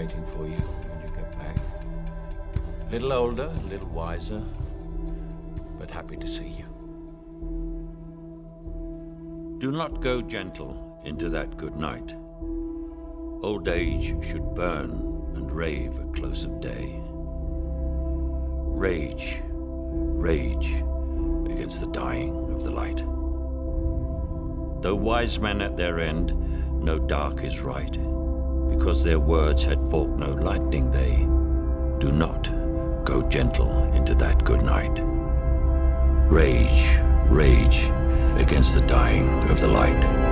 waiting for you when you get back. Little older, a little wiser, but happy to see you. Do not go gentle into that good night. Old age should burn and rave at close of day. Rage, rage against the dying of the light. Though wise men at their end know dark is right, because their words had forked no lightning, they do not go gentle into that good night. Rage, rage against the dying of the light.